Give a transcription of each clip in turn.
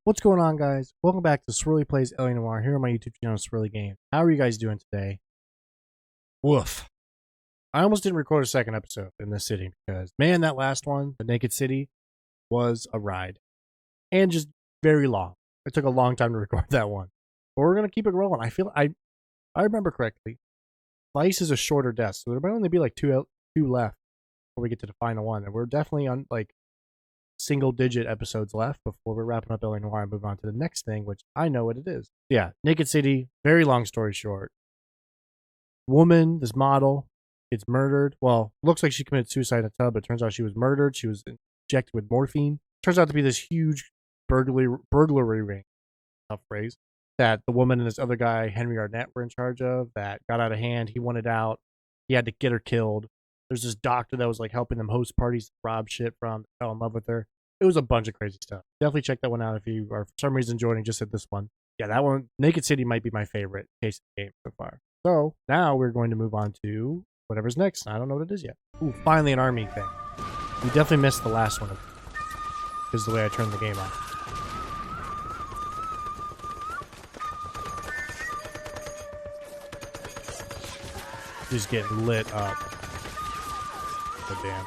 What's going on, guys? Welcome back to Swirly Plays Noire here on my YouTube channel, Swirly Games. How are you guys doing today? Woof. I almost didn't record a second episode in this city because, man, that last one, the Naked City, was a ride. And just very long. It took a long time to record that one. But we're going to keep it rolling. I remember correctly. Vice is a shorter death, so there might only be like two left before we get to the final one. And we're definitely on, like, single-digit episodes left before we're wrapping up LA Noire and move on to the next thing, which I know what it is. Yeah, Naked City, very long story short. Woman, this model, gets murdered. Well, looks like she committed suicide in a tub, but it turns out she was murdered. She was injected with morphine. Turns out to be this huge burglary ring, tough phrase, that the woman and this other guy, Henry Arnett, were in charge of, that got out of hand. He wanted out. He had to get her killed. There's this doctor that was like helping them host parties to rob shit from, fell in love with her. It was a bunch of crazy stuff. Definitely check that one out if you are for some reason joining just at this one. Yeah, that one, Naked City, might be my favorite case of the game so far. So now we're going to move on to whatever's next. I don't know what it is yet. Ooh, finally an army thing. We definitely missed the last one because the way I turned the game on. Just getting lit up. Oh, damn.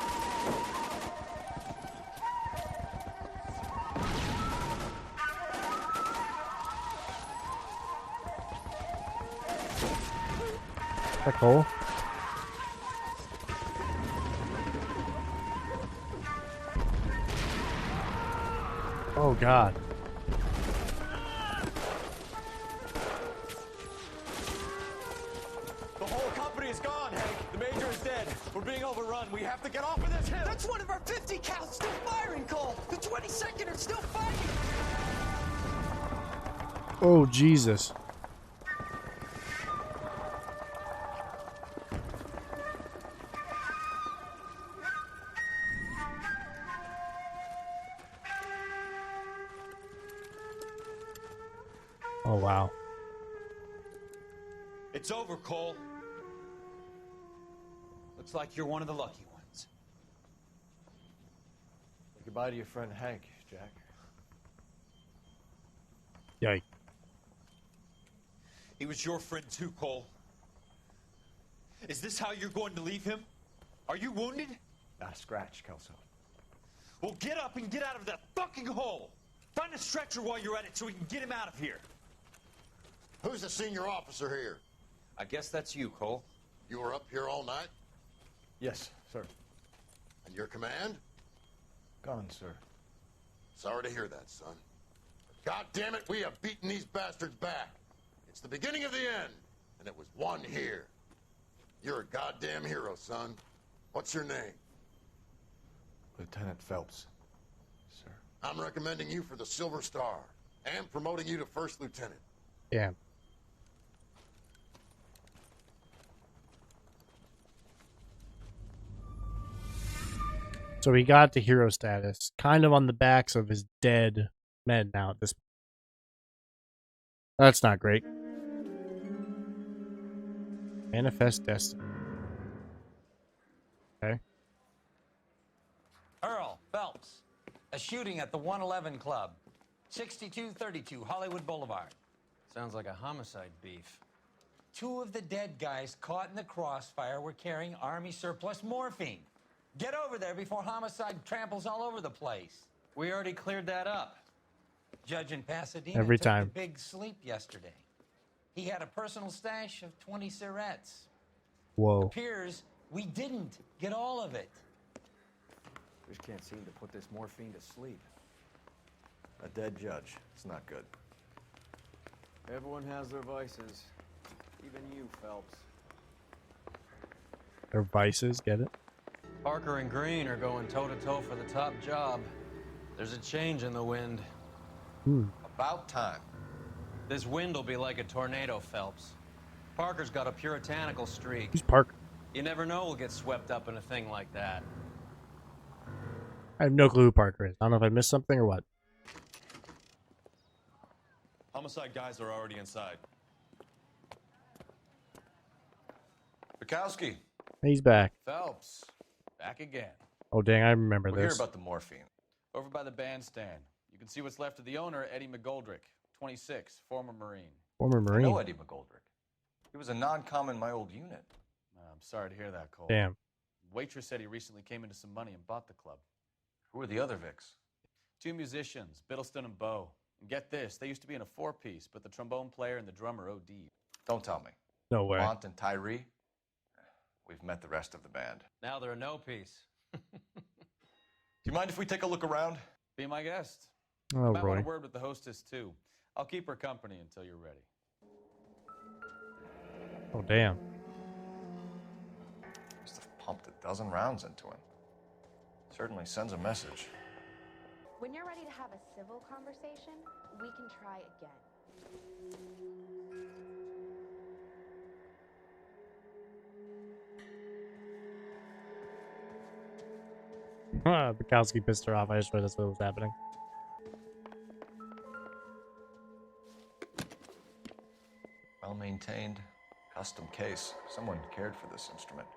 Is that Cole? Oh, God. The whole company is gone, Hank. The major is dead. We're being overrun. We have to get off of this hill. That's one of our 50 cows still firing, Cole. The 22nd are still fighting. Oh, Jesus. Oh, wow. It's over, Cole. Looks like you're one of the lucky ones. Say goodbye to your friend Hank, Jack. Yikes. He was your friend too, Cole. Is this how you're going to leave him? Are you wounded? Not a scratch, Kelso. Well, get up and get out of that fucking hole. Find a stretcher while you're at it so we can get him out of here. Who's the senior officer here? I guess that's you, Cole. You were up here all night? Yes, sir. And your command? Gone, sir. Sorry to hear that, son. But God damn it, we have beaten these bastards back. It's the beginning of the end, and it was won here. You're a goddamn hero, son. What's your name? Lieutenant Phelps, sir. I'm recommending you for the Silver Star and promoting you to first lieutenant. Yeah. So he got to hero status, kind of on the backs of his dead men now at this point. That's not great. Manifest Destiny. Okay. Earl Phelps, a shooting at the 111 Club, 6232 Hollywood Boulevard. Sounds like a homicide beef. Two of the dead guys caught in the crossfire were carrying Army surplus morphine. Get over there before homicide tramples all over the place. We already cleared that up. Judge in Pasadena Every took time. a big sleep yesterday. He had a personal stash of 20 cigarettes. Whoa. Appears we didn't get all of it. Just can't seem to put this morphine to sleep. A dead judge. It's not good. Everyone has their vices. Even you, Phelps. Their vices, get it? Parker and Green are going toe-to-toe for the top job. There's a change in the wind. About time. This wind will be like a tornado, Phelps. Parker's got a puritanical streak. Who's Parker? You never know we'll get swept up in a thing like that. I have no clue who Parker is. I don't know if I missed something or what. Homicide guys are already inside. Bukowski. He's back. Phelps, back again. Oh, dang, I remember We're here this. about the morphine. Over by the bandstand. You can see what's left of the owner, Eddie McGoldrick, 26, former Marine. Former I Marine. know Eddie McGoldrick. He was a non-com in my old unit. I'm sorry to hear that, Cole. Damn. Waitress said he recently came into some money and bought the club. Who are the other Vics? 2 musicians, Biddleston and Bow. And get this, they used to be in a 4-piece, but the trombone player and the drummer OD'd. Don't tell me. No way. Mont and Tyree? We've met the rest of the band. Now they're a no-piece. Do you mind if we take a look around? Be my guest. Oh, I might want Roy. a word with the hostess, too. I'll keep her company until you're ready. Oh, damn. Must have pumped a dozen rounds into him. Certainly sends a message. When you're ready to have a civil conversation, we can try again. Bukowski pissed her off. I just read that's what was happening. Well-maintained, custom case. Someone cared for this instrument.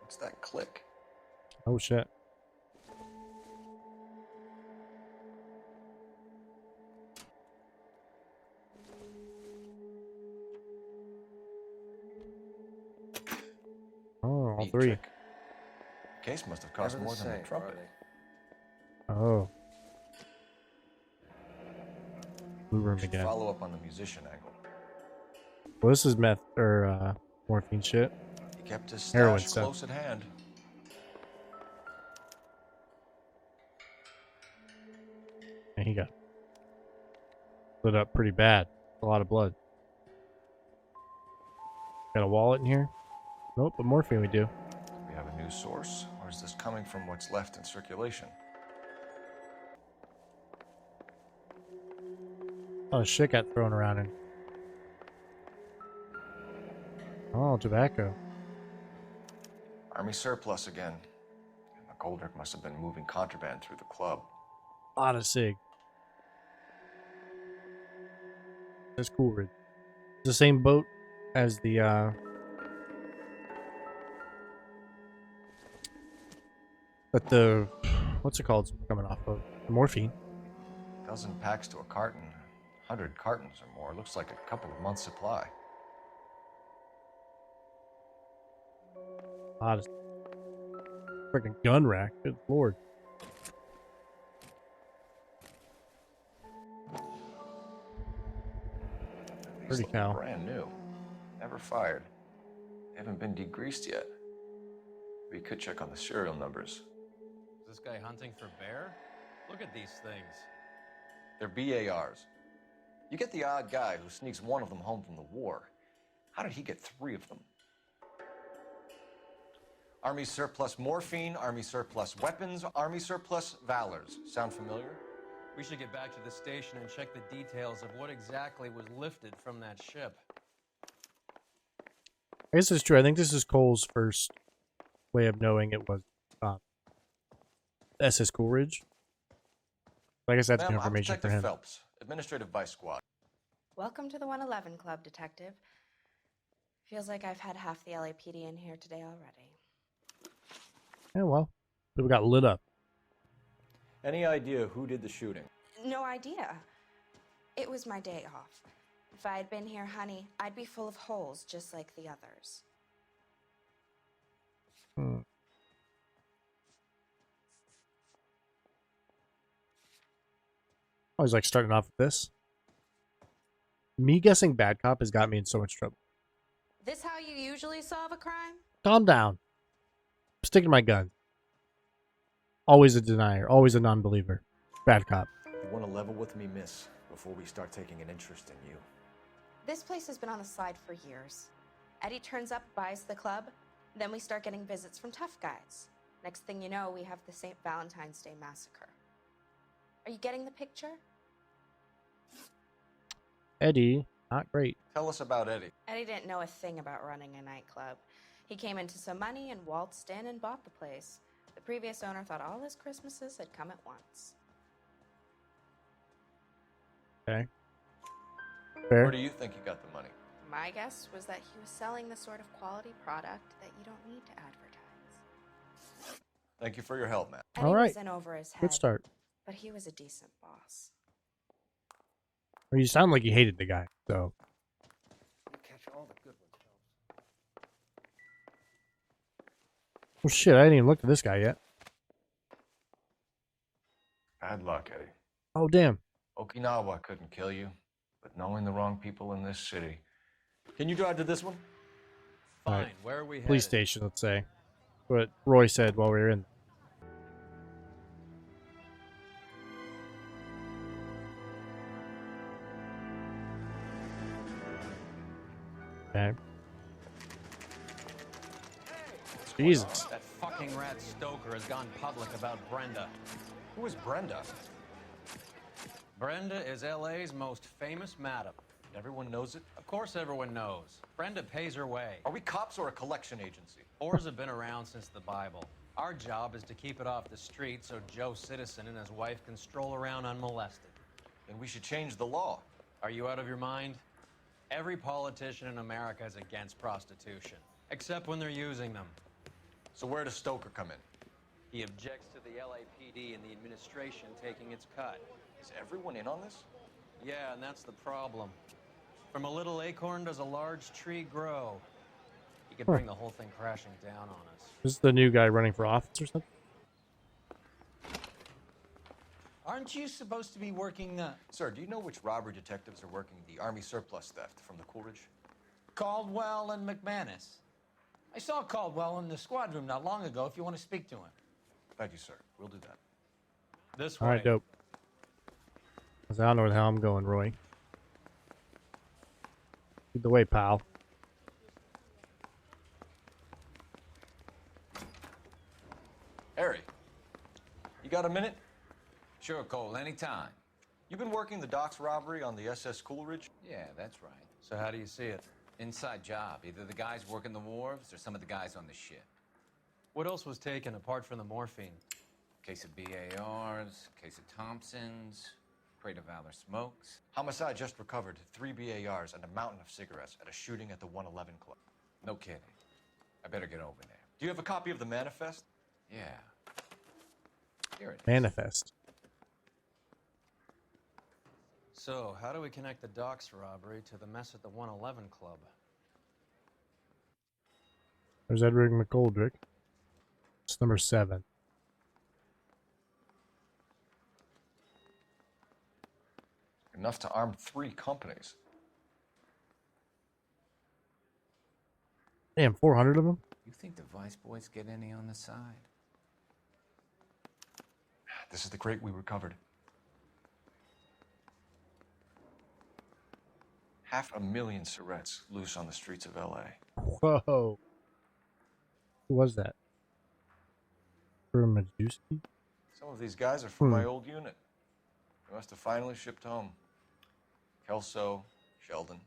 What's that click? Oh, shit. Oh, all Neat three. trick. Case must have cost Never more the than the same, trumpet. are Oh. Blue room Should again. follow up on the musician angle. Well, this is meth or morphine shit. He kept his Heroin stash stuff. close at hand. And he got lit up pretty bad. A lot of blood. Got a wallet in here? Nope, but morphine we do. Do we have a new source, or is this coming from what's left in circulation? Oh, shit got thrown around in. Oh, tobacco. Army surplus again. McGoldrick must have been moving contraband through the club. A lot of sig. That's Coolridge. It's the same boat as the but the what's it called coming off of? The morphine. Dozen packs to a carton. 100 cartons or more. Looks like a couple of months' supply. A lot of freaking gun rack. Good lord. These Pretty look cow. brand new. Never fired. They haven't been degreased yet. We could check on the serial numbers. Is this guy hunting for bear? Look at these things. They're BARs. You get the odd guy who sneaks one of them home from the war. How did he get 3 of them? Army surplus morphine, Army surplus weapons, Army surplus valors. Sound familiar? We should get back to the station and check the details of what exactly was lifted from that ship. I guess it's true. I think this is Cole's first way of knowing it was SS Coolridge. I guess that's new Ma'am, I'm information for Detective him. Phelps, Administrative Vice Squad. Welcome to the 111 Club, Detective. Feels like I've had half the LAPD in here today already. Yeah, well, we got lit up. Any idea who did the shooting? No idea. It was my day off. If I had been here, honey, I'd be full of holes just like the others. I was like starting off with this. Me guessing bad cop has got me in so much trouble. This how you usually solve a crime? Calm down. I'm sticking to my gun. Always a denier. Always a non-believer. Bad cop. You want to level with me, miss, before we start taking an interest in you. This place has been on the slide for years. Eddie turns up, buys the club, then we start getting visits from tough guys. Next thing you know, we have the St. Valentine's Day massacre. Are you getting the picture? Eddie, not great. Tell us about Eddie. Eddie didn't know a thing about running a nightclub. He came into some money and waltzed in and bought the place. The previous owner thought all his Christmases had come at once. Okay. Fair. Where do you think he got the money? My guess was that he was selling the sort of quality product that you don't need to advertise. Thank you for your help, man. Eddie All right. was in over his head, Good start. but he was a decent boss. Or you sound like you hated the guy, so. Catch all the good ones, Phelps. Oh shit, I didn't even look at this guy yet. Bad luck, Eddie. Oh damn. Okinawa couldn't kill you, but knowing the wrong people in this city. Can you drive to this one? Fine. Alright. Where are we headed? Police station, let's say. What Roy said while we were in. Okay. Jesus. That fucking rat Stoker has gone public about Brenda. Who is Brenda? Brenda is LA's most famous madam. Everyone knows it. Of course everyone knows. Brenda pays her way. Are we cops or a collection agency? Whores have been around since the Bible. Our job is to keep it off the street so Joe Citizen and his wife can stroll around unmolested. Then we should change the law. Are you out of your mind? Every politician in America is against prostitution, except when they're using them. So where does Stoker come in? He objects to the LAPD and the administration taking its cut. Is everyone in on this? Yeah, and that's the problem. From a little acorn does a large tree grow. He could bring the whole thing crashing down on us. This is the new guy running for office or something? Aren't you supposed to be working the... Sir, do you know which robbery detectives are working the Army surplus theft from the Coolidge? Caldwell and McManus. I saw Caldwell in the squad room not long ago if you want to speak to him. Thank you, sir. We'll do that. This way. Alright, dope. 'Cause I don't know how I'm going, Roy. Lead the way, pal. Harry, you got a minute? Sure, Cole, anytime. You've been working the docks robbery on the SS Coolidge? Yeah, that's right. So how do you see it? Inside job. Either the guys working the wharves or some of the guys on the ship. What else was taken apart from the morphine? Case of BARs, case of Thompsons, crate of Valor smokes. Homicide just recovered 3 BARs and a mountain of cigarettes at a shooting at the 111 Club. No kidding. I better get over there. Do you have a copy of the manifest? Yeah. Here it is. Manifest. So, how do we connect the docks robbery to the mess at the 111 Club? There's Edward McGoldrick. It's number 7. Enough to arm 3 companies. Damn, 400 of them? You think the Vice Boys get any on the side? This is the crate we recovered. 500,000 cigarettes loose on the streets of LA. Whoa. Who was that? Majewski? Some of these guys are from my old unit. They must have finally shipped home. Kelso, Sheldon,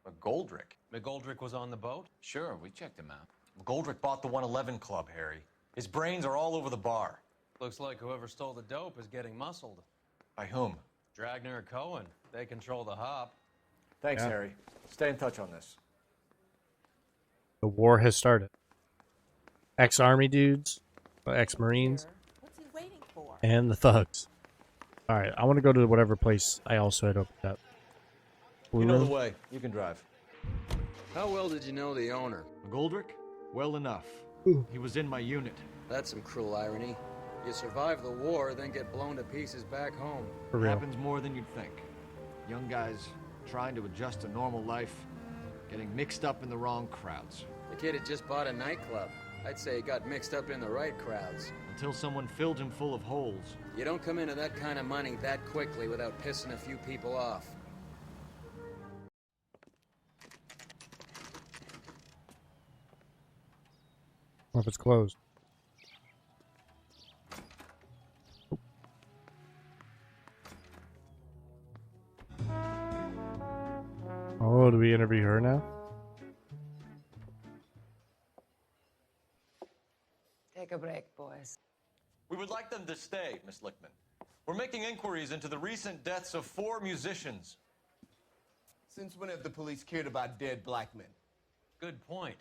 McGoldrick. McGoldrick was on the boat? Sure, we checked him out. McGoldrick bought the 111 Club, Harry. His brains are all over the bar. Looks like whoever stole the dope is getting muscled. By whom? Dragner or Cohen. They control the hop. Thanks, Yeah. Harry. Stay in touch on this. The war has started. Ex-army dudes, ex-marines, What's he waiting for? and the thugs. Alright, I want to go to whatever place I also had opened up. Blue You know room? the way. You can drive. How well did you know the owner? McGoldrick? Well enough. He was in my unit. That's some cruel irony. You survive the war, then get blown to pieces back home. For real. Happens more than you'd think. Young guys trying to adjust to normal life, getting mixed up in the wrong crowds. The kid had just bought a nightclub. I'd say he got mixed up in the right crowds. Until someone filled him full of holes. You don't come into that kind of money that quickly without pissing a few people off. Or if it's closed. Oh, do we interview her now? Take a break, boys. We would like them to stay, Miss Lickman. We're making inquiries into the recent deaths of 4 musicians. Since when have the police cared about dead black men? Good point.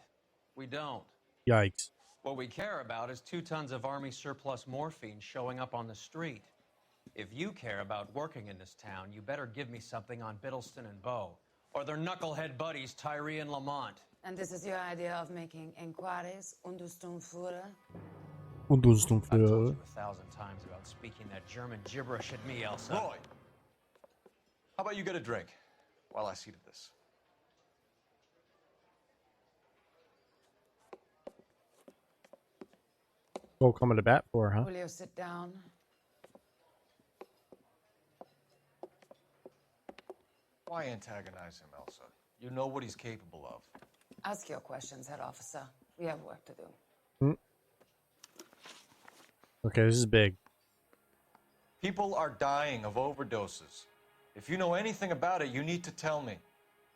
We don't. Yikes. What we care about is 2 tons of Army surplus morphine showing up on the street. If you care about working in this town, you better give me something on Biddleston and Bow, or their knucklehead buddies Tyree and Lamont. And this is your idea of making inquiries? Understundenführer? I've told you 1,000 times about speaking that German gibberish at me, Elsa. Roy, how about you get a drink while I see to this? Go coming to bat for her, huh? Will you sit down? Why antagonize him, Elsa? You know what he's capable of. Ask your questions, head officer. We have work to do. Hmm. Okay, this is big. People are dying of overdoses. If you know anything about it, you need to tell me.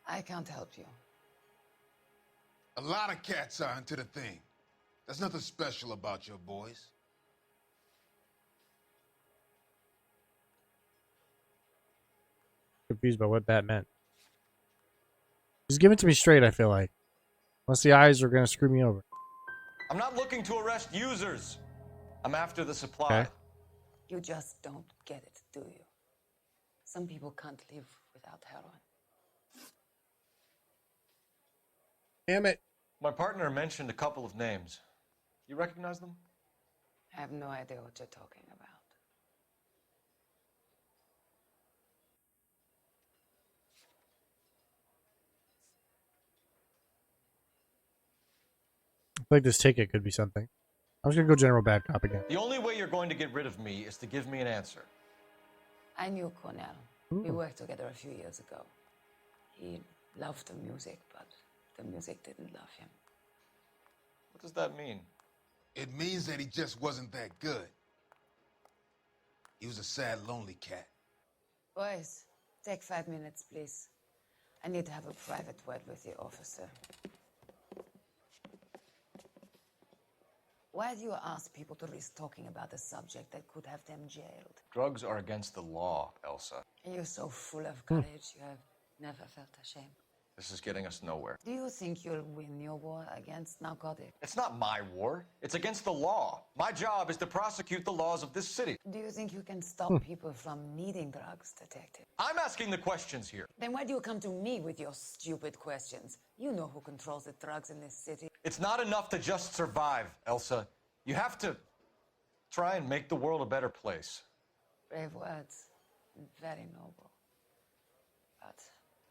I can't help you. A lot of cats are into the thing. There's nothing special about your boys. Confused by what that meant. Just give it to me straight, I feel like. Unless the eyes are going to screw me over. I'm not looking to arrest users. I'm after the supply. Okay. You just don't get it, do you? Some people can't live without heroin. Damn it. My partner mentioned a couple of names. You recognize them? I have no idea what you're talking about. I feel like this ticket could be something. I'm just going to go General Bad Cop again. The only way you're going to get rid of me is to give me an answer. I knew Cornell. We worked together a few years ago. He loved the music, but the music didn't love him. What does that mean? It means that he just wasn't that good. He was a sad, lonely cat. Boys, take 5 minutes, please. I need to have a private word with the officer. Why do you ask people to risk talking about a subject that could have them jailed? Drugs are against the law, Elsa. You're so full of courage, you have never felt ashamed. This is getting us nowhere. Do you think you'll win your war against narcotics? It's not my war. It's against the law. My job is to prosecute the laws of this city. Do you think you can stop people from needing drugs, detective? I'm asking the questions here. Then why do you come to me with your stupid questions? You know who controls the drugs in this city. It's not enough to just survive, Elsa. You have to try and make the world a better place. Brave words, and very noble. But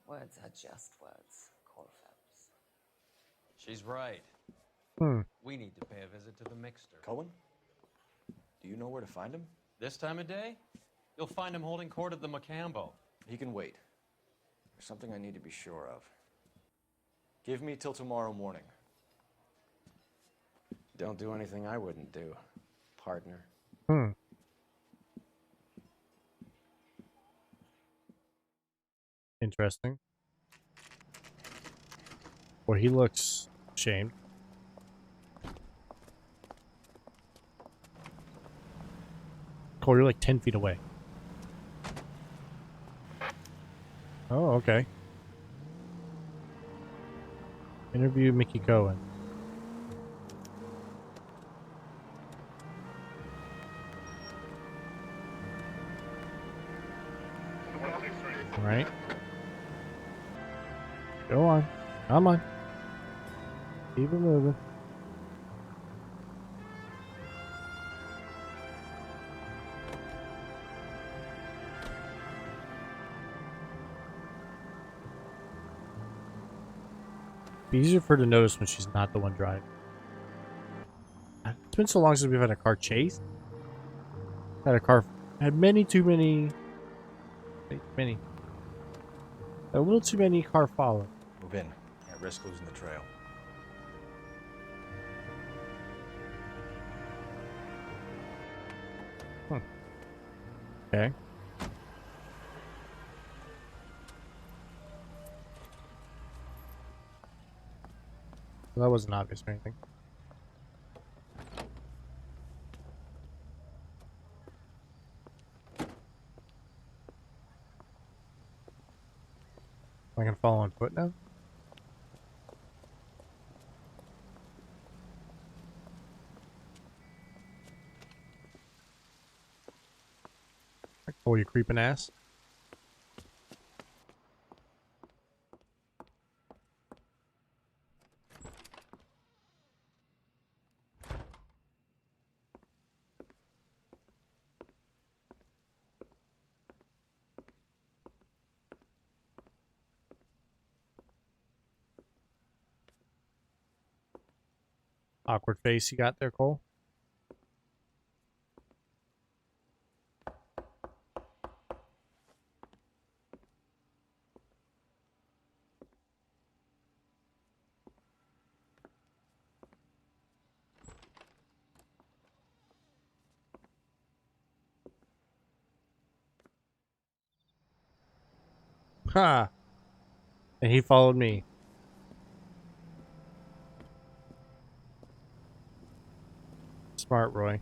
words are just words, Cole Phelps. She's right. Hmm. We need to pay a visit to the mixter. Cohen? Do you know where to find him? This time of day, you'll find him holding court at the Macambo. He can wait. There's something I need to be sure of. Give me till tomorrow morning. Don't do anything I wouldn't do, partner. Hmm. Interesting. Well, he looks ashamed. Cole, you're like 10 feet away. Oh, okay. Interview Mickey Cohen. All right. Go on. Come on. Keep it moving. Be easier for her to notice when she's not the one driving. It's been so long since we've had a car chase. Had many too many. A little too many car follow. Move in. Can't risk losing the trail. Okay. Well, that wasn't obvious or anything. I can follow on foot now? Oh, you creeping ass. Awkward face you got there, Cole. Ha! And he followed me. Smart, Roy.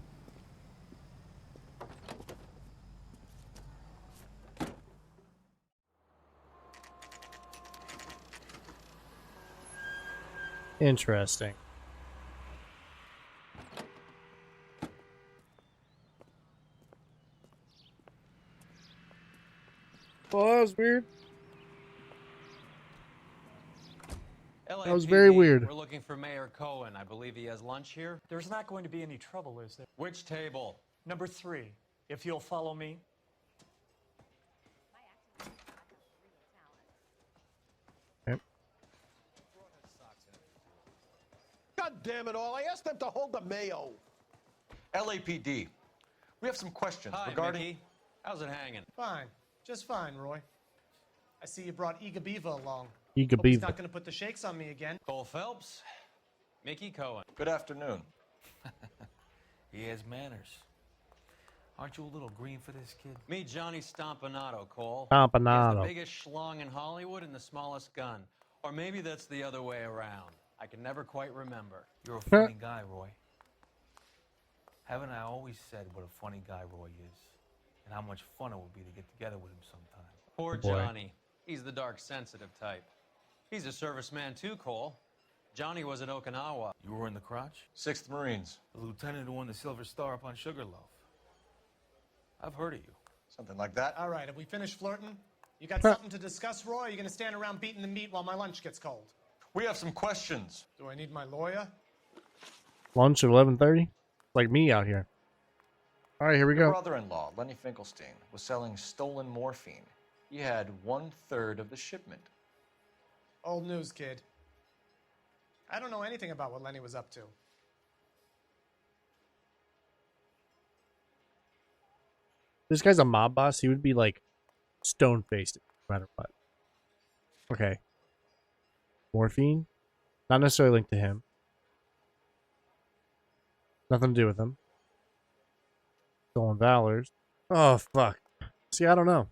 Interesting. Well, that was weird. That was very weird. We're looking for Mayor Cohen. I believe he has lunch here. There's not going to be any trouble, is there? Which table? Number 3, if you'll follow me. Yep. God damn it all, I asked them to hold the mayo. LAPD. We have some questions Hi, regarding... Mickey. How's it hanging? Fine. Just fine, Roy. I see you brought Eager Beaver along. Eager Hope he's Beaver. not going to put the shakes on me again. Cole Phelps. Mickey Cohen. Good afternoon. He has manners. Aren't you a little green for this kid? Meet Johnny Stompanato, Cole. Stompanato. He has the biggest schlong in Hollywood and the smallest gun. Or maybe that's the other way around. I can never quite remember. You're a funny guy, Roy. Haven't I always said what a funny guy Roy is? And how much fun it would be to get together with him sometime. Poor boy. Johnny. He's the dark, sensitive type. He's a serviceman too, Cole. Johnny was at Okinawa. You were in the crotch? 6th Marines. The lieutenant who won the Silver Star up on Sugarloaf. I've heard of you. Something like that. All right, have we finished flirting? You got something to discuss, Roy? Or are you going to stand around beating the meat while my lunch gets cold? We have some questions. Do I need my lawyer? Lunch at 11:30? Like me out here. All right, here we Your go. brother-in-law, Lenny Finkelstein, was selling stolen morphine. He had 1/3 of the shipment. Old news, kid. I don't know anything about what Lenny was up to. This guy's a mob boss. He would be like stone-faced no matter what. Okay. Morphine? Not necessarily linked to him. Nothing to do with him. Stolen Valors. Oh, fuck. See, I don't know.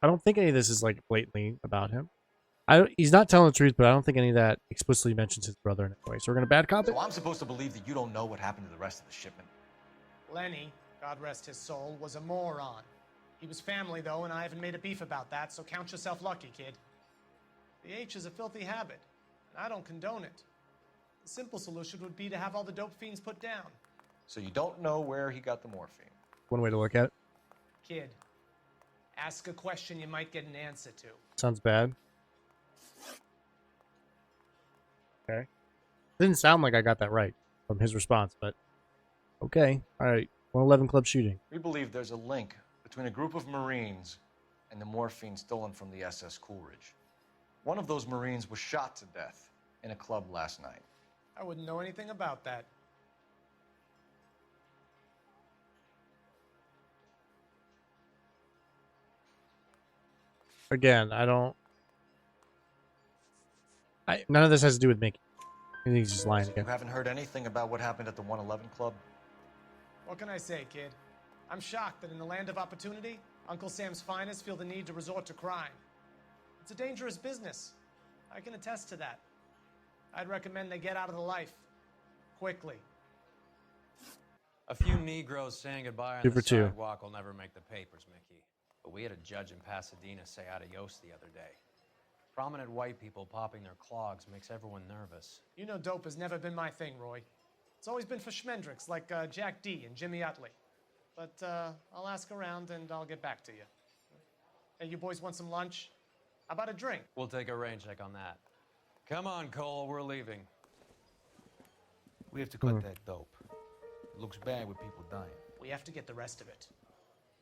I don't think any of this is like blatantly about him. He's not telling the truth, but I don't think any of that explicitly mentions his brother in any way. So we're gonna bad cop it. So I'm supposed to believe that you don't know what happened to the rest of the shipment. Lenny, God rest his soul, was a moron. He was family, though, and I haven't made a beef about that, so count yourself lucky, kid. The H is a filthy habit, and I don't condone it. The simple solution would be to have all the dope fiends put down. So you don't know where he got the morphine. One way to look at it. Kid, ask a question you might get an answer to. Sounds bad. Okay. Didn't sound like I got that right from his response, but okay. All right. 111 Club shooting. We believe there's a link between a group of Marines and the morphine stolen from the SS Coolidge. One of those Marines was shot to death in a club last night. I wouldn't know anything about that. Again, none of this has to do with Mickey. I think he's just lying So again. you haven't heard anything about what happened at the 111 Club? What can I say, kid? I'm shocked that in the land of opportunity, Uncle Sam's finest feel the need to resort to crime. It's a dangerous business. I can attest to that. I'd recommend they get out of the life. Quickly. A few Negroes saying goodbye on 2 the for 2. sidewalk will never make the papers, Mickey. But we had a judge in Pasadena say adios the other day. Prominent white people popping their clogs makes everyone nervous. You know dope has never been my thing, Roy. It's always been for schmendricks like Jack D. and Jimmy Utley. But I'll ask around and I'll get back to you. Hey, you boys want some lunch? How about a drink? We'll take a rain check on that. Come on, Cole, we're leaving. We have to cut that dope. It looks bad with people dying. We have to get the rest of it.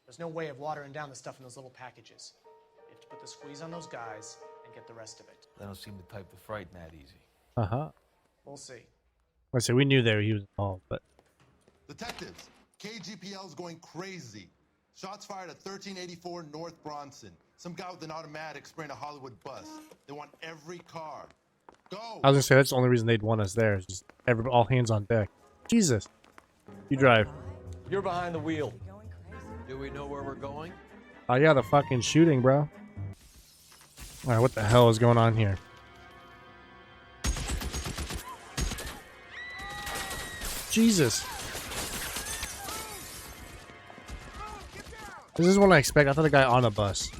There's no way of watering down the stuff in those little packages. We have to put the squeeze on those guys and get the rest of it. They don't seem the type to frighten that easy. Uh-huh. We'll see. I say we knew that he was involved, but Detectives, KGPL's going crazy. Shots fired at 1384 North Bronson. Some guy with an automatic spraying a Hollywood bus. They want every car. Go! I was gonna say that's the only reason they'd want us there. Is just all hands on deck. Jesus. You drive. You're behind the wheel. Do we know where we're going? Oh yeah, the fucking shooting, bro. Alright, what the hell is going on here? Jesus. This is what I expect. I thought a guy on a bus.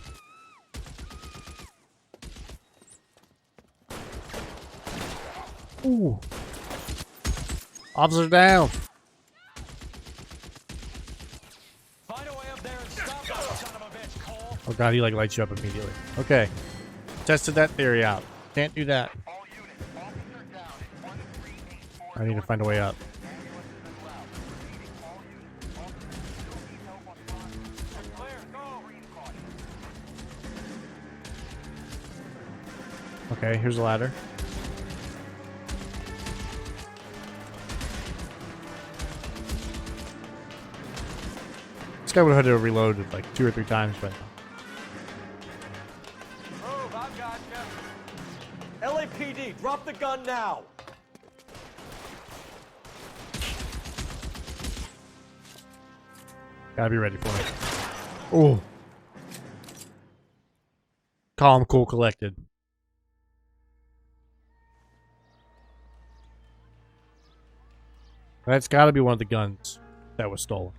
Ooh. Officer down. Find a way up there and stop that son of a bitch, Cole. Oh god, he like lights you up immediately. Okay. Tested that theory out. Can't do that. I need to find a way up. Okay, here's a ladder. This guy would have had to reload it like 2 or 3 times by now. Move, I've got you. LAPD, drop the gun now. Gotta be ready for it. Oh. Calm, cool, collected. That's gotta be one of the guns that was stolen.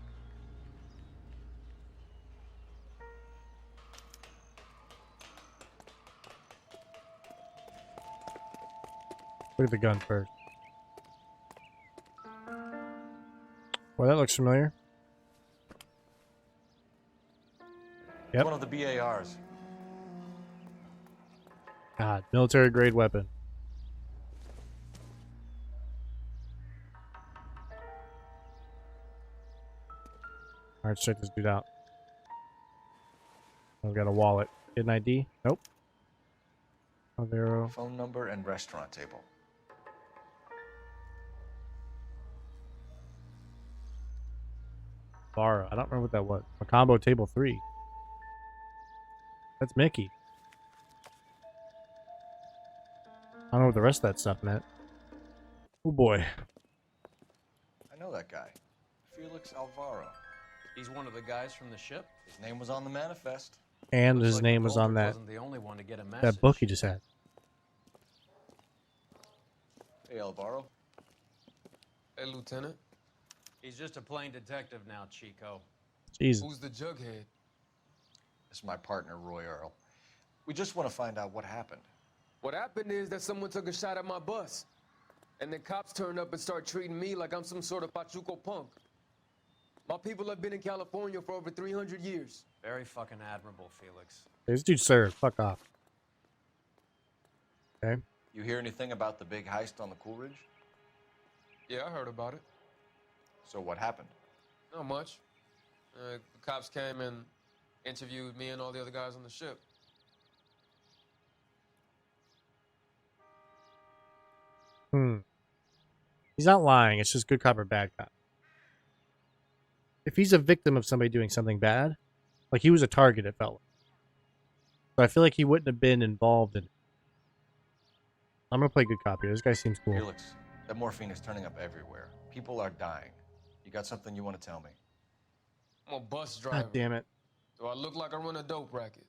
Look at the gun first. Well, that looks familiar. Yep. One of the BARs. God, military grade weapon. Alright, let's check this dude out. I've got a wallet. Hidden ID? Nope. Avero. Phone number and restaurant table. Bar. I don't remember what that was. A combo table 3. That's Mickey. I don't know what the rest of that stuff meant. Oh boy. I know that guy. Felix Alvaro. He's one of the guys from the ship? His name was on the manifest. And Looks his like name was on Goldberg that wasn't the only one to get a that message. book he just had. Hey, Alvaro. Hey, Lieutenant. He's just a plain detective now, Chico. Jesus. Who's the jughead? This is my partner, Roy Earl. We just want to find out what happened. What happened is that someone took a shot at my bus. And then cops turned up and start treating me like I'm some sort of Pachuco punk. My people have been in California for over 300 years. Very fucking admirable, Felix. This dude, sir, fuck off. Okay. You hear anything about the big heist on the Coolidge? Yeah, I heard about it. So what happened? Not much. The cops came and interviewed me and all the other guys on the ship. He's not lying. It's just good cop or bad cop. If he's a victim of somebody doing something bad, like he was a target, it felt like. So I feel like he wouldn't have been involved in it. I'm gonna play good cop here. This guy seems cool. Felix, that morphine is turning up everywhere. People are dying. You got something you want to tell me? I'm a bus driver. God damn it. Do I look like I run a dope racket?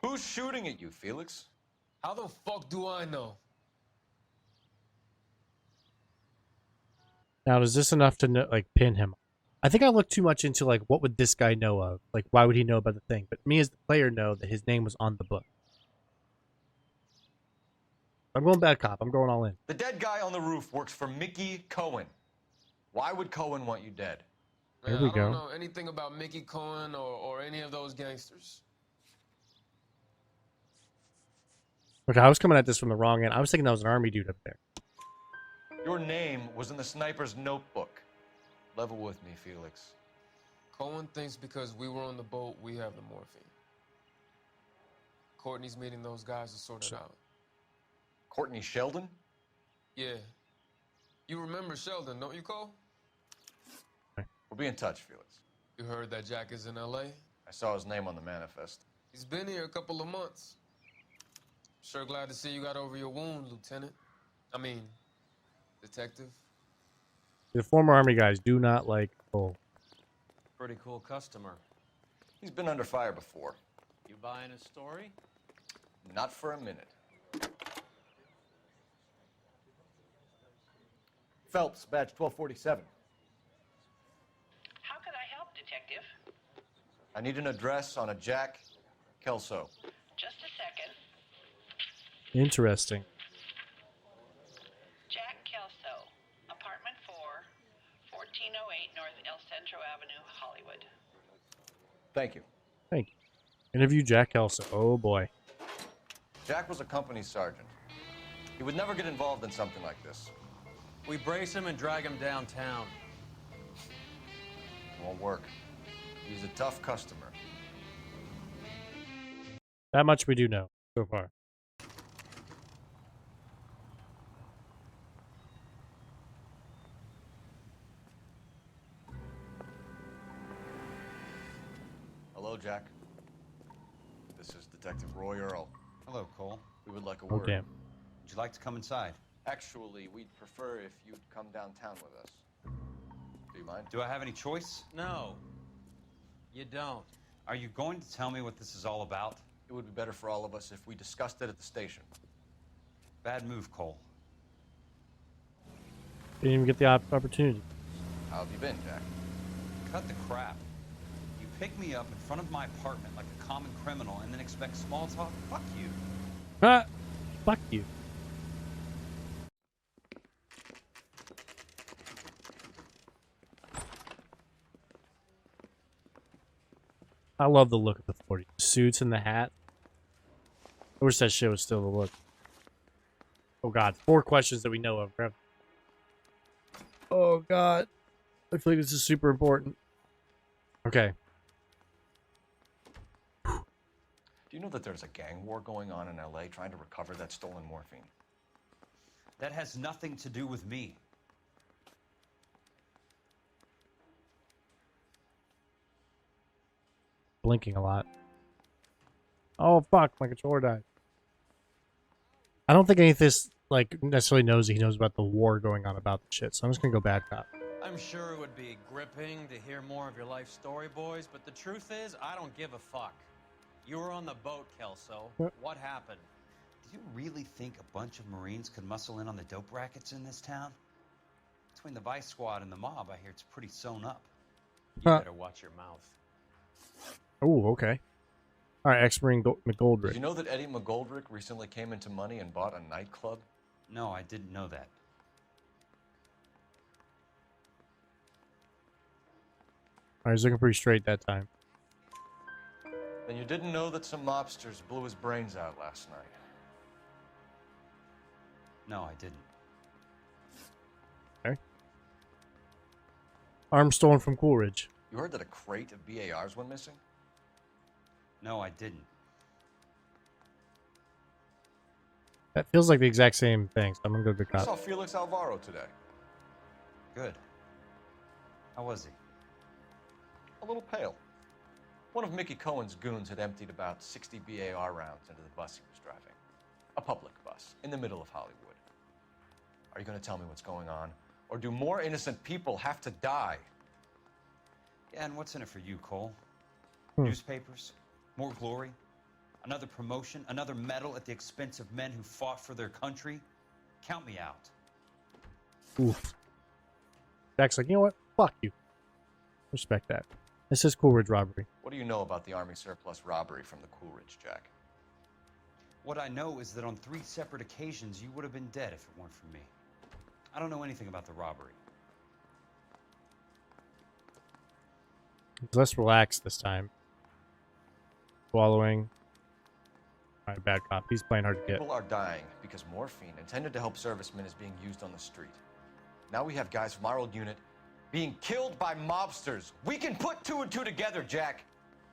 Who's shooting at you, Felix? How the fuck do I know? Now, is this enough to like pin him? I think I looked too much into like what would this guy know of? Like why would he know about the thing? But me as the player know that his name was on the book. I'm going bad cop. I'm going all in. The dead guy on the roof works for Mickey Cohen. Why would Cohen want you dead? There Man, we I don't go. know anything about Mickey Cohen or any of those gangsters. Okay, I was coming at this from the wrong end. I was thinking that was an army dude up there. Your name was in the sniper's notebook. Level with me, Felix. Cohen thinks because we were on the boat, we have the morphine. Courtney's meeting those guys to sort it out. Courtney Sheldon? Yeah. You remember Sheldon, don't you, Cole? We'll be in touch, Felix. You heard that Jack is in L.A.? I saw his name on the manifest. He's been here a couple of months. Sure glad to see you got over your wound, Lieutenant. I mean, Detective. The former army guys do not like Cole. Pretty cool customer. He's been under fire before. You buying his story? Not for a minute. Phelps, badge 1247. How can I help, Detective? I need an address on a Jack Kelso. Just a second. Interesting. Jack Kelso, apartment 4, 1408 North El Centro Avenue, Hollywood. Thank you. Thank you. Interview Jack Kelso. Oh boy. Jack was a company sergeant. He would never get involved in something like this. We brace him and drag him downtown. It won't work. He's a tough customer. That much we do know so far. Hello, Jack. This is Detective Roy Earl. Hello, Cole. We would like a Oh word. damn. Would you like to come inside? Actually, we'd prefer if you'd come downtown with us. Do you mind? Do I have any choice? No, you don't. Are you going to tell me what this is all about? It would be better for all of us if we discussed it at the station. Bad move, Cole. Didn't even get the opportunity. How have you been, Jack? Cut the crap. You pick me up in front of my apartment like a common criminal and then expect small talk? Fuck you. Ah, fuck you. I love the look of the 40. Suits and the hat. I wish that shit was still the look. Oh god, 4 questions that we know of. Oh god. I feel like this is super important. Okay. Do you know that there's a gang war going on in LA trying to recover that stolen morphine? That has nothing to do with me. Blinking a lot. Oh fuck, my controller died. I don't think any of this like necessarily knows that he knows about the war going on about the shit, so I'm just gonna go bad cop. I'm sure it would be gripping to hear more of your life story, boys, but the truth is, I don't give a fuck. You were on the boat, Kelso. What happened? Do you really think a bunch of Marines could muscle in on the dope rackets in this town? Between the Vice Squad and the mob, I hear it's pretty sewn up. You better watch your mouth. Oh, okay. Alright, ex-Marine McGoldrick. Did you know that Eddie McGoldrick recently came into money and bought a nightclub? No, I didn't know that. Alright, he's looking pretty straight that time. Then you didn't know that some mobsters blew his brains out last night? No, I didn't. Okay. Arms stolen from Coolidge. You heard that a crate of BARs went missing? No, I didn't. That feels like the exact same thing, so I'm gonna go good I saw cop. Felix Alvaro today. Good. How was he? A little pale. One of Mickey Cohen's goons had emptied about 60 BAR rounds into the bus he was driving. A public bus, in the middle of Hollywood. Are you going to tell me what's going on? Or do more innocent people have to die? Yeah, and what's in it for you, Cole? Newspapers? More glory? Another promotion? Another medal at the expense of men who fought for their country? Count me out. Oof. Jack's like, you know what? Fuck you. Respect that. This is Coolridge robbery. What do you know about the Army surplus robbery from the Coolridge, Jack? What I know is that on 3 separate occasions, you would have been dead if it weren't for me. I don't know anything about the robbery. He's less relaxed this time. Swallowing. Alright, bad cop. He's playing hard to get. People are dying because morphine intended to help servicemen is being used on the street. Now we have guys from our old unit being killed by mobsters. We can put 2 and 2 together, Jack.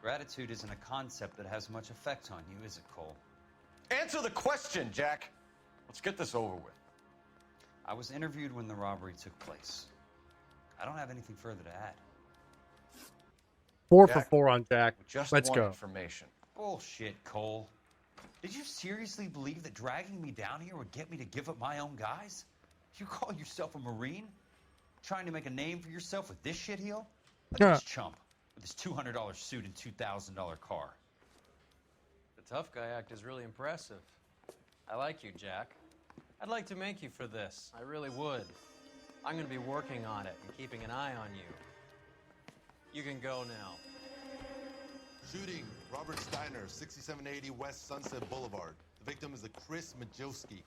Gratitude isn't a concept that has much effect on you, is it, Cole? Answer the question, Jack. Let's get this over with. I was interviewed when the robbery took place. I don't have anything further to add. 4 for 4 on Jack. Let's go. Information. Bullshit, Cole. Did you seriously believe that dragging me down here would get me to give up my own guys? You call yourself a Marine? Trying to make a name for yourself with this shitheel? Look at this chump with his $200 suit and $2,000 car. The tough guy act is really impressive. I like you, Jack. I'd like to make you for this. I really would. I'm going to be working on it and keeping an eye on you. You can go now. Shooting, Robert Steiner, 6780 West Sunset Boulevard. The victim is a Chris Majowski.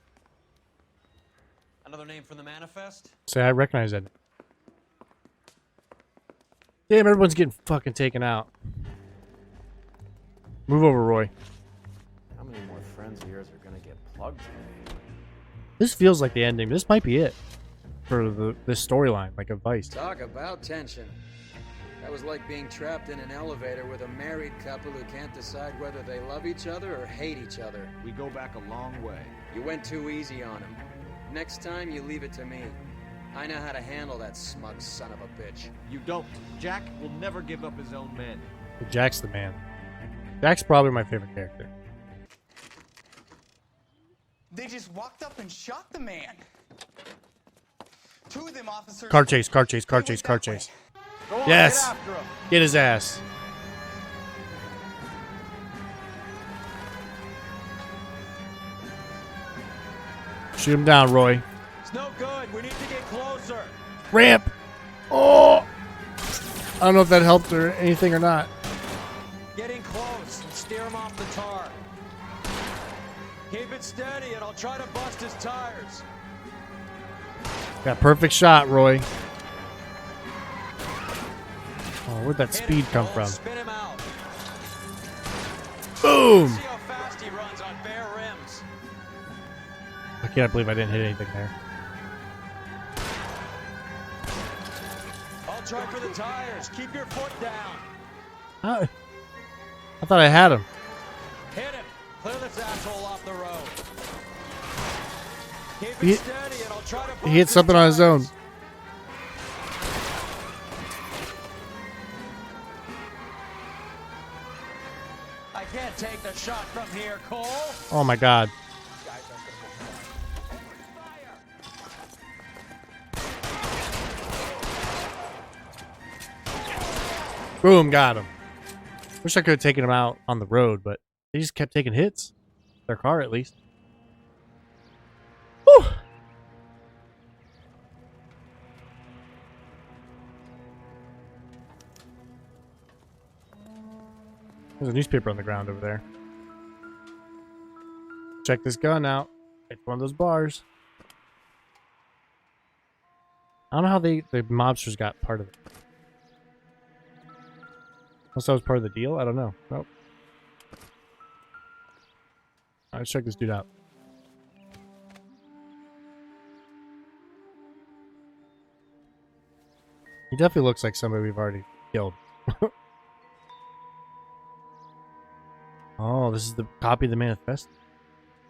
Another name from the manifest? Say, I recognize that. Damn, everyone's getting fucking taken out. Move over, Roy. How many more friends of yours are gonna get plugged today? This feels like the ending. This might be it for this storyline, like a Vice. Talk about tension. That was like being trapped in an elevator with a married couple who can't decide whether they love each other or hate each other. We go back a long way. You went too easy on him. Next time, you leave it to me. I know how to handle that smug son of a bitch. You don't. Jack will never give up his own men. Jack's the man. Jack's probably my favorite character. They just walked up and shot the man. 2 of them officers. Car chase, car chase, car chase, car chase. On, yes! Get after him. Get his ass. Shoot him down, Roy. It's no good. We need to get closer. Ramp! Oh! I don't know if that helped or anything or not. Getting close and steer him off the tar. Keep it steady and I'll try to bust his tires. Got perfect shot, Roy. Oh, where'd that speed come from? Spin him out. Boom! See how fast he runs on bare rims. I can't believe I didn't hit anything there. I'll try for the tires. Keep your foot down. I thought I had him. Hit him. Clear this asshole off the road. Keep He- it steady and I'll try to He hit something on his own. I can't take the shot from here, Cole. Oh my god. Boom, got him. Wish I could have taken him out on the road, but they just kept taking hits. Their car, at least. Whew. There's a newspaper on the ground over there. Check this gun out. It's one of those bars. I don't know how the mobsters got part of it. Unless that was part of the deal? I don't know. Nope. Alright, let's check this dude out. He definitely looks like somebody we've already killed. Oh, this is the copy of the manifest.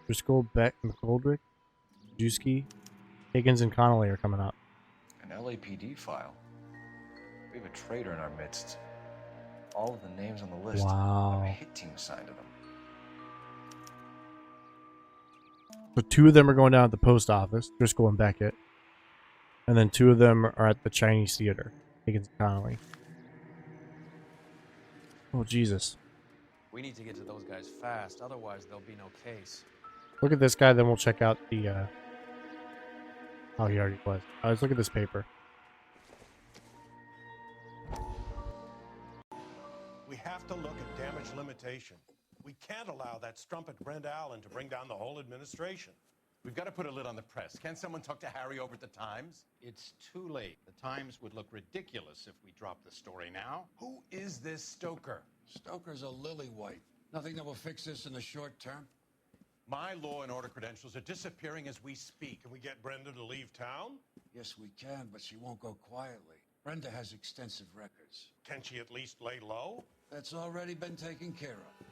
Driscoll, Beck, McGoldrick, Juski, Higgins, and Connolly are coming up. An LAPD file. We have a traitor in our midst. All of the names on the list. Wow. Have a hit team assigned to them. So 2 of them are going down at the post office, Driscoll and Beckett. And then 2 of them are at the Chinese theater, Higgins and Connolly. Oh, Jesus. We need to get to those guys fast, otherwise there'll be no case. Look at this guy, then we'll check out the, Oh, he already was. Let's look at this paper. to look at damage limitation. We can't allow that strumpet Brent Allen to bring down the whole administration. We've got to put a lid on the press. Can someone talk to Harry over at the Times? It's too late. The Times would look ridiculous if we dropped the story now. Who is this Stoker? Stoker's a lily-white. Nothing that will fix this in the short term. My law and order credentials are disappearing as we speak. Can we get Brenda to leave town? Yes, we can, but she won't go quietly. Brenda has extensive records. Can she at least lay low? That's already been taken care of.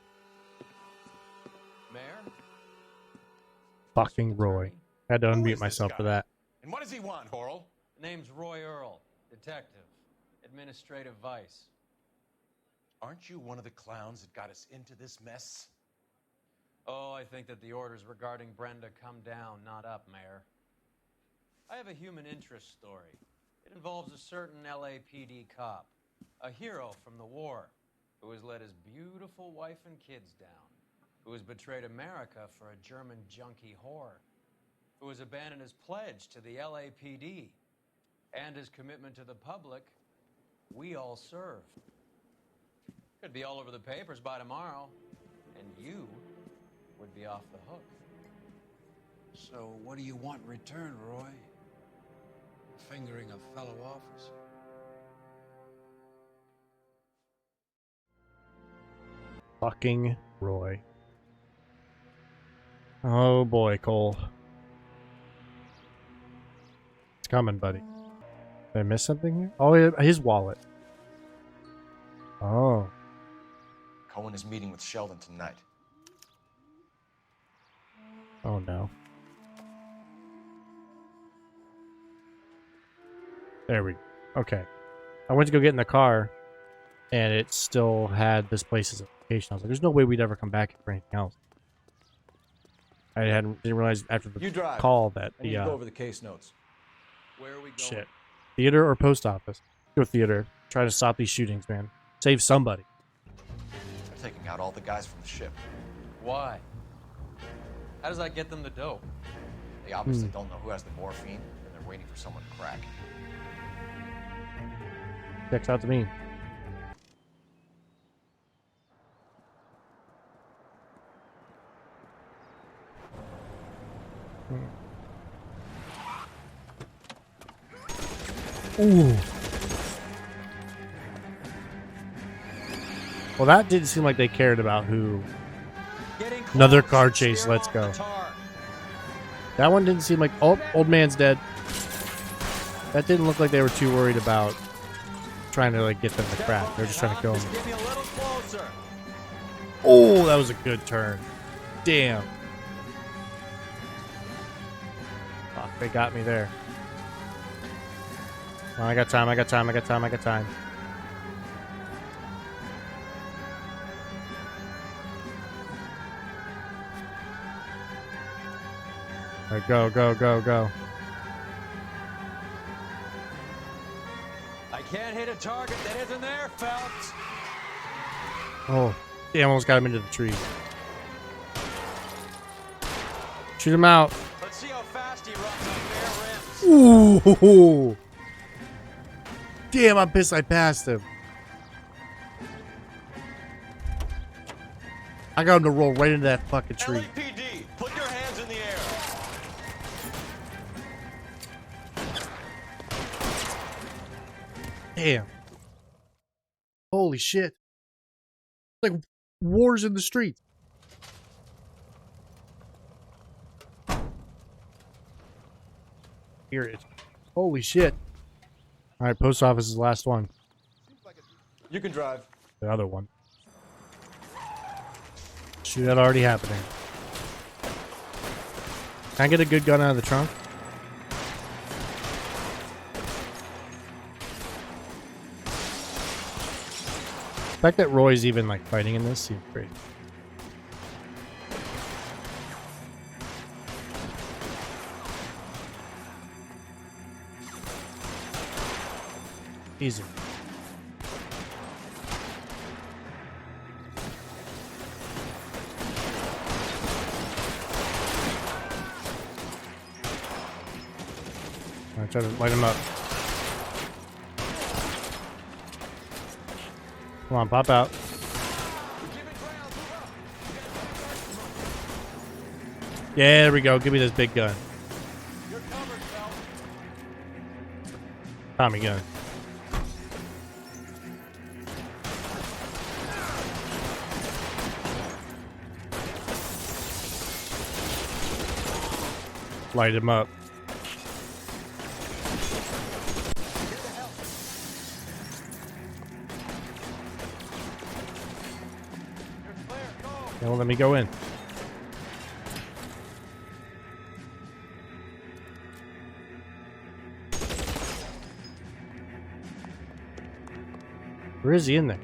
Mayor? Fucking Roy. Had to unmute myself for that. And what does he want, Horrell? The name's Roy Earl, detective, administrative vice. Aren't you one of the clowns that got us into this mess? Oh, I think that the orders regarding Brenda come down, not up, Mayor. I have a human interest story. It involves a certain LAPD cop, a hero from the war, who has let his beautiful wife and kids down, who has betrayed America for a German junkie whore, who has abandoned his pledge to the LAPD and his commitment to the public. We all serve. Could be all over the papers by tomorrow, and you would be off the hook. So what do you want in return, Roy? Fingering a fellow officer? Fucking Roy. Oh boy, Cole. It's coming, buddy. Did I miss something here? Oh, his wallet. Oh. Cohen is meeting with Sheldon tonight. Oh no. There we go. Okay. I went to go get in the car, and it still had this place's location. I was like, there's no way we'd ever come back for anything else. I didn't realize after the call that I need to go over the case notes. Where are we going? Shit. Theater or post office? Go theater. Try to stop these shootings, man. Save somebody. They're taking out all the guys from the ship. Why? How does that get them the dope? They obviously don't know who has the morphine, and they're waiting for someone to crack. Checks out to me. Ooh. Well, that didn't seem like they cared about who. Another car chase. Let's go. That one didn't seem like. Oh, old man's dead. That didn't look like they were too worried about trying to like get them to crack. They're just trying to kill him. Oh, that was a good turn. Damn. Fuck, they got me there. Oh, I got time. I got time. I got time. I got time. All right, go, go, go, go. I can't hit a target that isn't there, Phelps. Oh, damn, almost got him into the tree. Shoot him out. Let's see how fast he runs on bare rims. Ooh. Damn, I'm pissed I passed him. I got him to roll right into that fucking tree. LAPD, put your hands in the air. Damn. Holy shit. Like wars in the streets. Here it is. Holy shit. Alright, post office is the last one. You can drive. The other one. Shoot, that already happening. Can I get a good gun out of the trunk? The fact that Roy's even like fighting in this seems great. Easy. I try to light him up. Come on, pop out. Yeah, there we go. Give me this big gun. You're covered, Phelps. Tommy gun. Light him up. They won't let me go in. Where is he in there?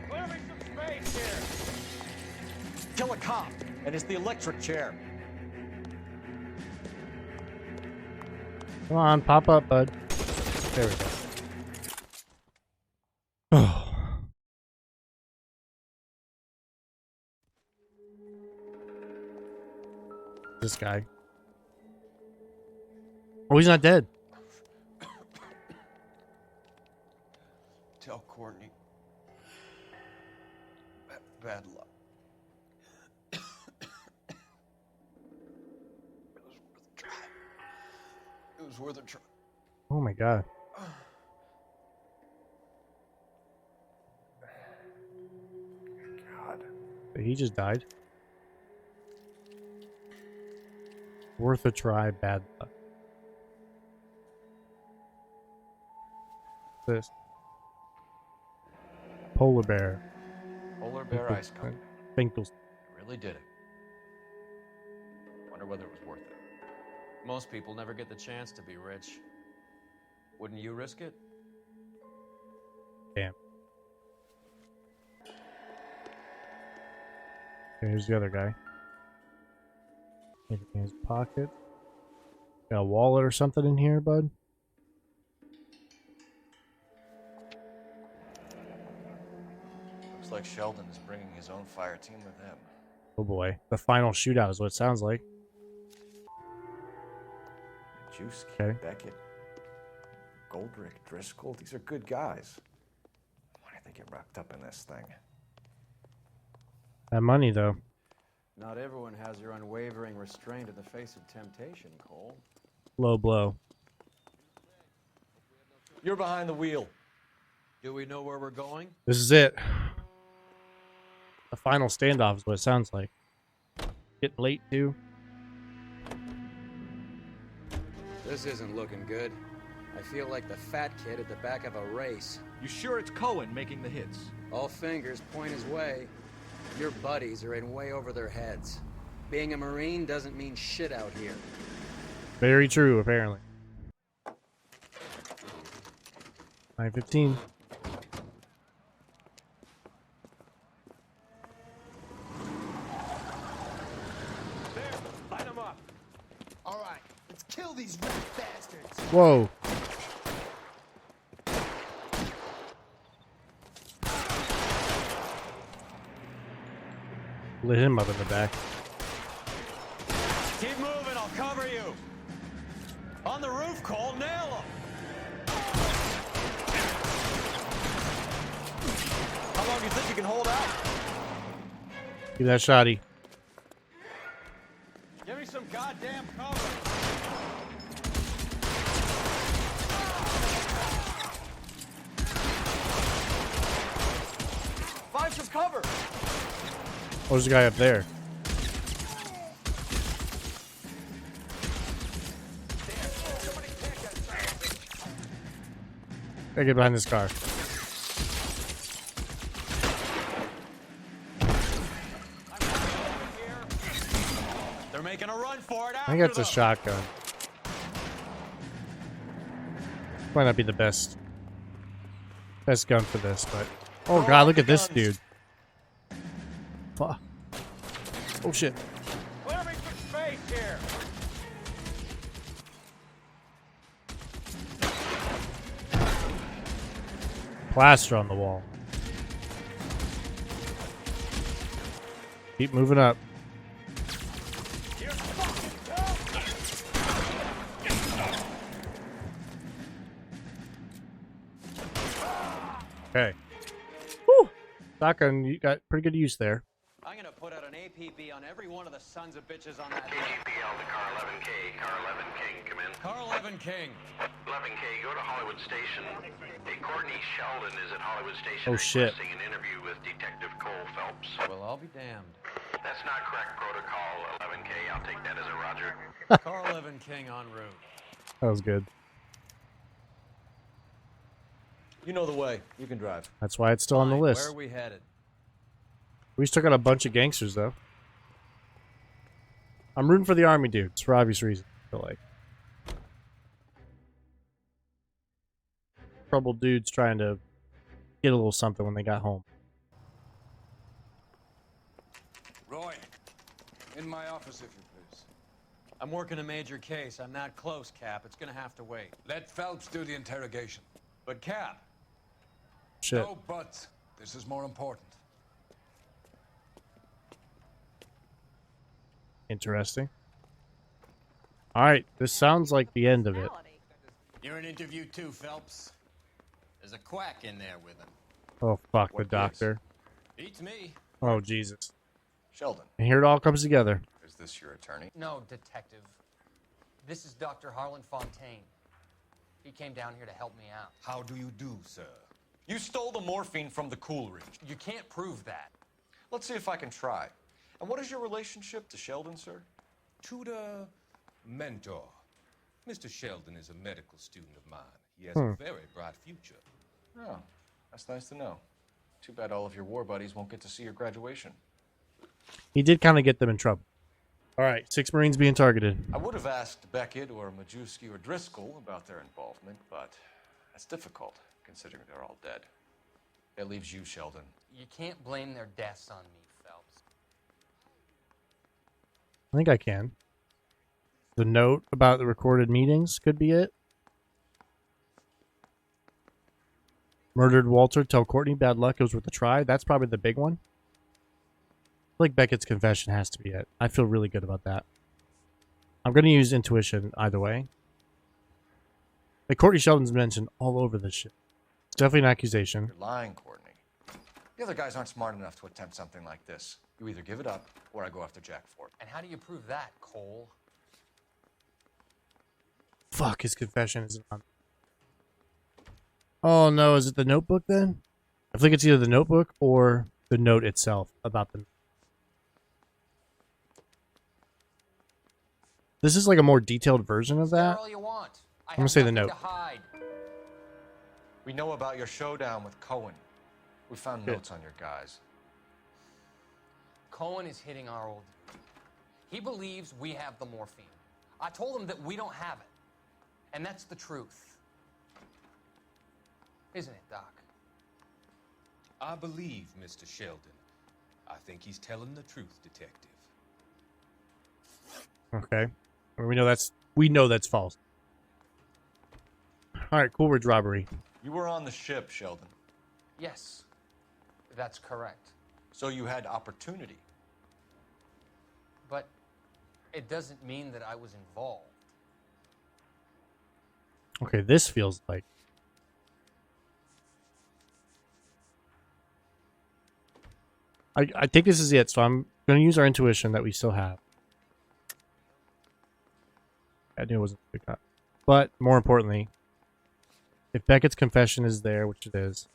Clear me some space here. Kill a cop, and it's the electric chair. Come on, pop up, bud. There we go. Oh. This guy. Oh, he's not dead. Tell Courtney. Bad luck. It was worth a try. Oh my god. God. He just died. Worth a try, bad luck. This. Polar bear. Polar Bear Ice Company. Finkel's. Really did it. Wonder whether it was worth it. Most people never get the chance to be rich. Wouldn't you risk it? Damn. Okay, here's the other guy. Anything in his pocket. Got a wallet or something in here, bud? Looks like Sheldon is bringing his own fire team with him. Oh boy. The final shootout is what it sounds like. Juice, Okay. Beckett, Goldrick, Driscoll, these are good guys. Why did they get wrapped up in this thing? That money, though. Not everyone has your unwavering restraint in the face of temptation, Cole. Low blow. You're behind the wheel. Do we know where we're going? This is it. The final standoff is what it sounds like. Getting late, too. This isn't looking good. I feel like the fat kid at the back of a race. You sure it's Cohen making the hits? All fingers point his way. Your buddies are in way over their heads. Being a Marine doesn't mean shit out here. Very true, apparently. 9:15. There, light them up. All right, let's kill these rat bastards. Whoa. Lit him up in the back. Keep moving, I'll cover you. On the roof, Cole, nail them. How long do you think you can hold out? Give that shotty. Give me some goddamn cover. Find some cover. Oh, there's a guy up there. Gotta get behind this car. They're making a run for it. I think that's a shotgun. Might not be the best gun for this, but oh god, look at this dude. Fuck. Oh shit. Clear me some space here. Plaster on the wall. Keep moving up. Okay. Woo! Shotgun, you got pretty good use there. I'm gonna put out an APB on every one of the sons of bitches on that hill. APL to car 11K. Car 11 King, come in. Car 11 King. 11K, go to Hollywood Station. Hey, Courtney Sheldon is at Hollywood Station Oh, shit. requesting an interview with Detective Cole Phelps. Well, I'll be damned. That's not correct protocol, 11K. I'll take that as a roger. Car 11 King en route. That was good. You know the way. You can drive. That's why it's still on the Where list. are we headed? We still got a bunch of gangsters, though. I'm rooting for the army dudes for obvious reasons. I feel like troubled dudes trying to get a little something when they got home. Roy, in my office, if you please. I'm working a major case. I'm not close, Cap. It's gonna have to wait. Let Phelps do the interrogation. But, Cap. Shit. No buts. This is more important. Interesting. All right, this sounds like the end of it. You're in interview too, Phelps. There's a quack in there with him. Oh fuck, the doctor. Beats me. Oh Jesus. Sheldon. And here it all comes together. Is this your attorney? No, detective. This is Dr. Harlan Fontaine. He came down here to help me out. How do you do, sir? You stole the morphine from the Coolridge. You can't prove that. Let's see if I can try. And what is your relationship to Sheldon, sir? Tutor, mentor. Mr. Sheldon is a medical student of mine. He has Hmm. a very bright future. Oh, that's nice to know. Too bad all of your war buddies won't get to see your graduation. He did kind of get them in trouble. All right, 6 Marines being targeted. I would have asked Beckett or Majewski or Driscoll about their involvement, but that's difficult, considering they're all dead. That leaves you, Sheldon. You can't blame their deaths on me, Phelps. I think I can. The note about the recorded meetings could be it. Murdered Walter, tell Courtney bad luck, it was worth a try. That's probably the big one. I feel like Beckett's confession has to be it. I feel really good about that. I'm going to use intuition either way. Like Courtney Sheldon's mentioned all over this shit. It's definitely an accusation. You're lying, Courtney. The other guys aren't smart enough to attempt something like this. You either give it up, or I go after Jack for it. And how do you prove that, Cole? Fuck, his confession isn't on. Oh no, is it the notebook then? I think it's either the notebook or the note itself about them. This is like a more detailed version of that. All you want. I'm gonna say the note. We know about your showdown with Cohen. We found notes on your guys. Cohen is hitting our old dude. He believes we have the morphine. I told him that we don't have it. And that's the truth. Isn't it, Doc? I believe Mr. Sheldon. I think he's telling the truth, Detective. Okay. We know that's false. Alright, Coolridge robbery. You were on the ship, Sheldon. Yes, that's correct. So you had opportunity. But it doesn't mean that I was involved. Okay, this feels like... I think this is it, so I'm going to use our intuition that we still have. I knew it wasn't a big cut. But, more importantly, if Beckett's confession is there, which it is,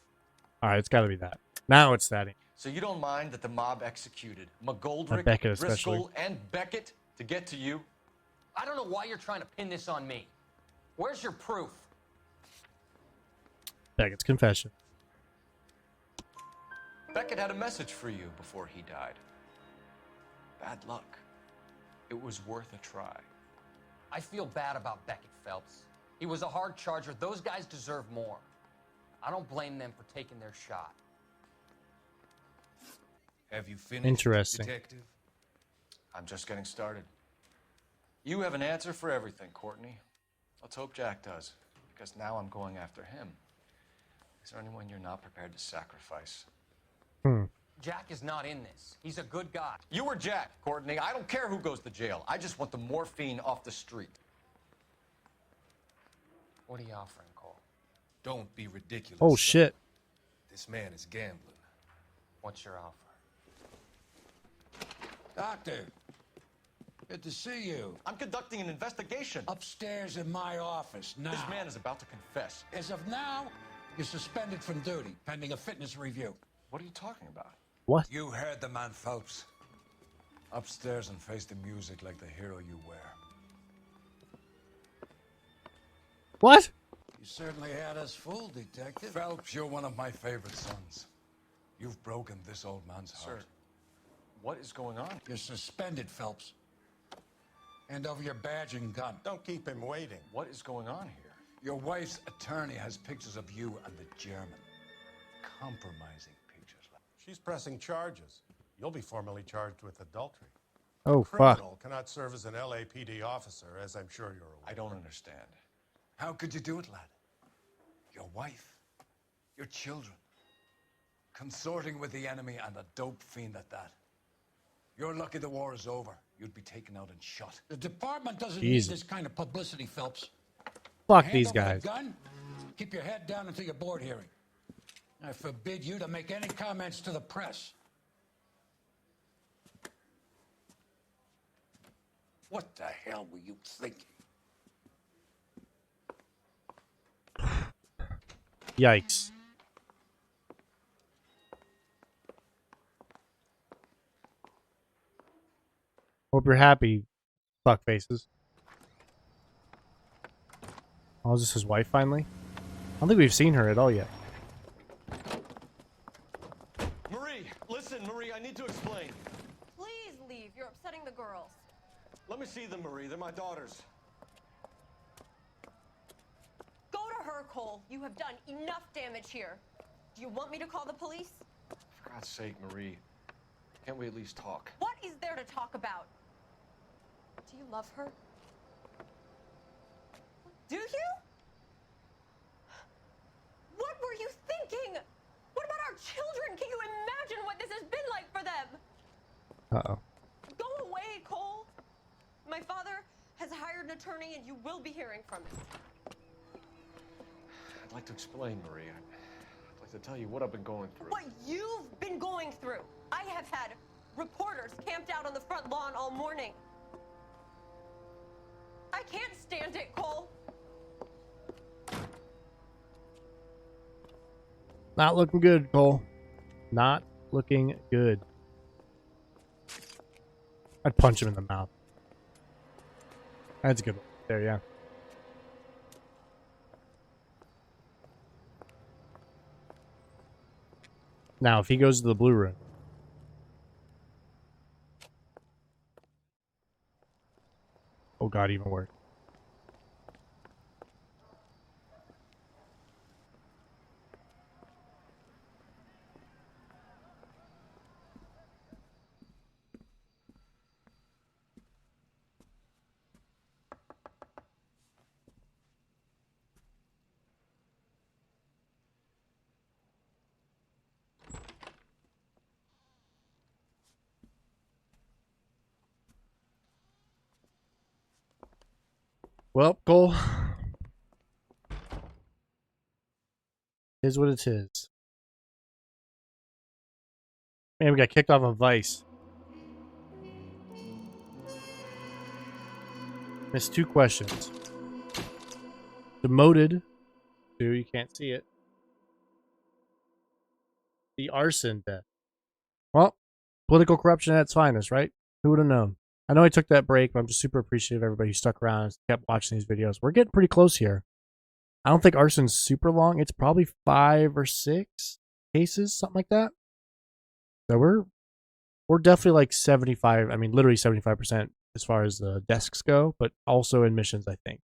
alright, it's got to be that. Now it's that. So you don't mind that the mob executed McGoldrick, Beckett Driscoll, especially. and Beckett to get to you? I don't know why you're trying to pin this on me. Where's your proof? Beckett's confession. Beckett had a message for you before he died. Bad luck. It was worth a try. I feel bad about Beckett, Phelps. He was a hard charger. Those guys deserve more. I don't blame them for taking their shot. Have you finished, Interesting. Detective? I'm just getting started. You have an answer for everything, Courtney. Let's hope Jack does, because now I'm going after him. Is there anyone you're not prepared to sacrifice? Jack is not in this. He's a good guy. You or Jack, Courtney. I don't care who goes to jail. I just want the morphine off the street. What are you offering, Cole? Don't be ridiculous. Oh, shit. This man is gambling. What's your offer? Doctor, good to see you. I'm conducting an investigation. Upstairs in my office now. This man is about to confess. As of now, you're suspended from duty, pending a fitness review. What are you talking about? What? You heard the man, Phelps. Upstairs and face the music like the hero you wear. What? You certainly had us fooled, Detective. Phelps, you're one of my favorite sons. You've broken this old man's heart. Sir, what is going on? You're suspended, Phelps. Hand over your badge and gun. Don't keep him waiting. What is going on here? Your wife's attorney has pictures of you and the German. Compromising pictures. She's pressing charges. You'll be formally charged with adultery. Oh, a criminal fuck. cannot serve as an LAPD officer, as I'm sure you're aware. I don't understand. How could you do it, lad? Your wife, your children, consorting with the enemy and a dope fiend at that. You're lucky the war is over. You'd be taken out and shot. The department doesn't Jesus. need this kind of publicity, Phelps. Fuck Hand these over the guys. gun, keep your head down until your board hearing. I forbid you to make any comments to the press. What the hell were you thinking? Yikes. Hope you're happy, fuck faces. Oh, is this his wife finally? I don't think we've seen her at all yet. Marie, listen, Marie, I need to explain. Please leave. You're upsetting the girls. Let me see them, Marie. They're my daughters. Go to her, Cole. You have done enough damage here. Do you want me to call the police? For God's sake, Marie, can't we at least talk? What is there to talk about? Do you love her? Do you? What were you thinking? What about our children? Can you imagine what this has been like for them? Uh-oh. Go away, Cole. My father has hired an attorney and you will be hearing from him. I'd like to explain, Marie. I'd like to tell you what I've been going through. What you've been going through. I have had reporters camped out on the front lawn all morning. I can't stand it, Cole. Not looking good, Cole. Not looking good. I'd punch him in the mouth. That's a good one. There, yeah. Now, if he goes to the blue room. Oh god, even worse. Well, Cole. Is what it is. Man, we got kicked off of Vice. Missed 2 questions. Demoted to, you can't see it, the arson death. Well, political corruption at its finest, right? Who would have known? I know I took that break, but I'm just super appreciative of everybody who stuck around and kept watching these videos. We're getting pretty close here. I don't think arson's super long. It's probably 5 or 6 cases, something like that. So we're definitely like 75. I mean, literally 75% as far as the desks go, but also in missions, I think.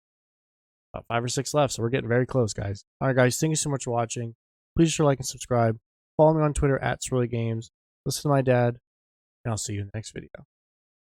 About 5 or 6 left, so we're getting very close, guys. All right, guys, thank you so much for watching. Please share, like, and subscribe. Follow me on Twitter @SwirlyGames. Listen to my dad, and I'll see you in the next video.